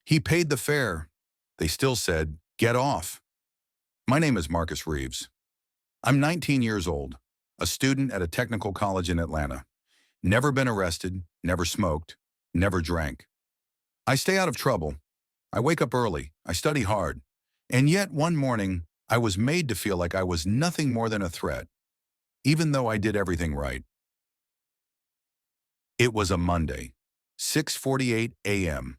He paid the fare. They still said, get off. My name is Marcus Reeves. I'm 19 years old, a student at a technical college in Atlanta. Never been arrested, never smoked, never drank. I stay out of trouble. I wake up early. I study hard. And yet one morning, I was made to feel like I was nothing more than a threat, even though I did everything right. It was a Monday, 6:48 a.m.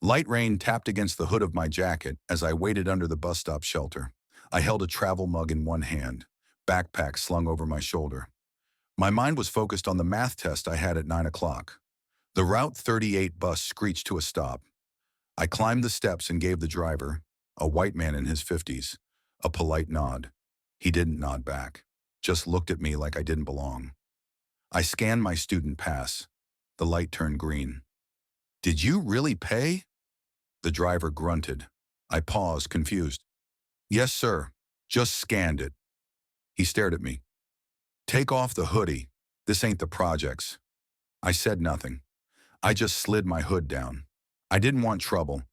Light rain tapped against the hood of my jacket as I waited under the bus stop shelter. I held a travel mug in one hand, backpack slung over my shoulder. My mind was focused on the math test I had at 9 o'clock. The Route 38 bus screeched to a stop. I climbed the steps and gave the driver, a white man in his 50s, a polite nod. He didn't nod back, just looked at me like I didn't belong. I scanned my student pass. The light turned green. Did you really pay? The driver grunted. I paused, confused. Yes, sir. Just scanned it. He stared at me. Take off the hoodie. This ain't the projects. I said nothing. I just slid my hood down. I didn't want trouble.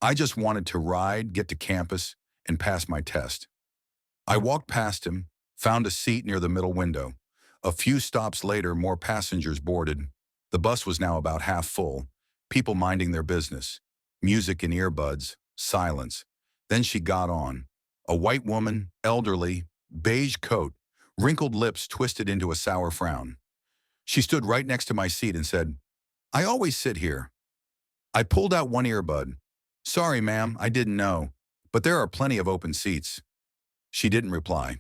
I just wanted to ride, get to campus, and pass my test. I walked past him, found a seat near the middle window. A few stops later, more passengers boarded. The bus was now about half full, people minding their business. Music in earbuds, silence. Then she got on. A white woman, elderly, beige coat, wrinkled lips twisted into a sour frown. She stood right next to my seat and said, I always sit here. I pulled out one earbud. Sorry, ma'am, I didn't know, but there are plenty of open seats. She didn't reply.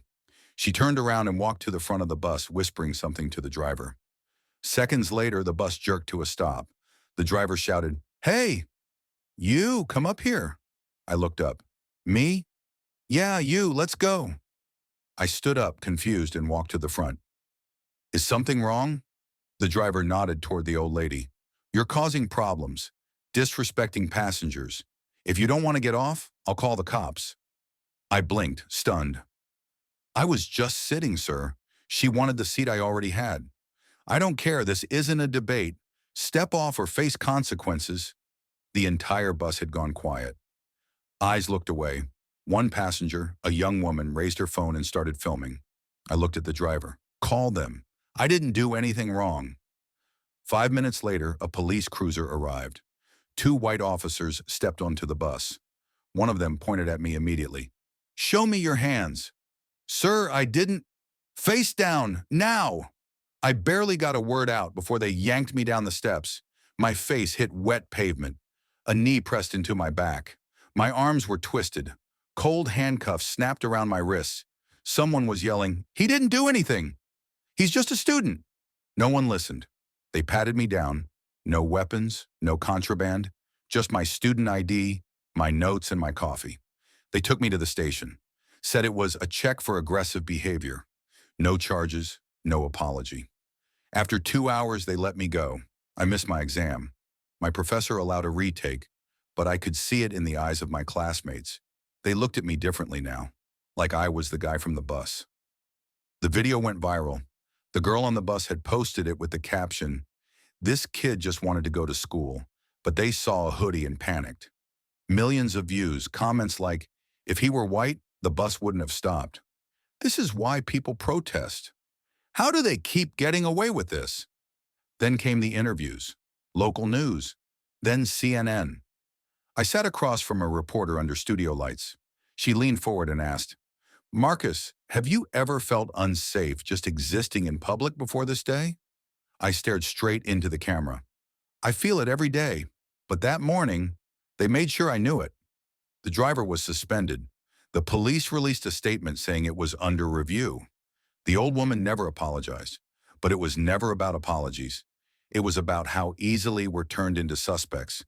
She turned around and walked to the front of the bus, whispering something to the driver. Seconds later, the bus jerked to a stop. The driver shouted, Hey, you, come up here. I looked up. Me? Yeah, you, let's go. I stood up, confused, and walked to the front. Is something wrong? The driver nodded toward the old lady. You're causing problems, disrespecting passengers. If you don't want to get off, I'll call the cops. I blinked, stunned. I was just sitting, sir. She wanted the seat I already had. I don't care, this isn't a debate. Step off or face consequences. The entire bus had gone quiet. Eyes looked away. One passenger, a young woman, raised her phone and started filming. I looked at the driver. Call them. I didn't do anything wrong. 5 minutes later, a police cruiser arrived. 2 white officers stepped onto the bus. One of them pointed at me immediately. Show me your hands. Sir, I didn't. Face down, now. I barely got a word out before they yanked me down the steps. My face hit wet pavement. A knee pressed into my back. My arms were twisted. Cold handcuffs snapped around my wrists. Someone was yelling, He didn't do anything. He's just a student. No one listened. They patted me down. No weapons, no contraband, just my student ID, my notes, and my coffee. They took me to the station. Said it was a check for aggressive behavior. No charges, no apology. After 2 hours, they let me go. I missed my exam. My professor allowed a retake, but I could see it in the eyes of my classmates. They looked at me differently now, like I was the guy from the bus. The video went viral. The girl on the bus had posted it with the caption, This kid just wanted to go to school, but they saw a hoodie and panicked. Millions of views, comments like, If he were white, the bus wouldn't have stopped. This is why people protest. How do they keep getting away with this? Then came the interviews, local news, then CNN. I sat across from a reporter under studio lights. She leaned forward and asked, Marcus, have you ever felt unsafe just existing in public before this day? I stared straight into the camera. I feel it every day, but that morning, they made sure I knew it. The driver was suspended. The police released a statement saying it was under review. The old woman never apologized, but it was never about apologies. It was about how easily we're turned into suspects,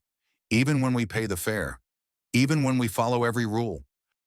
even when we pay the fare, even when we follow every rule.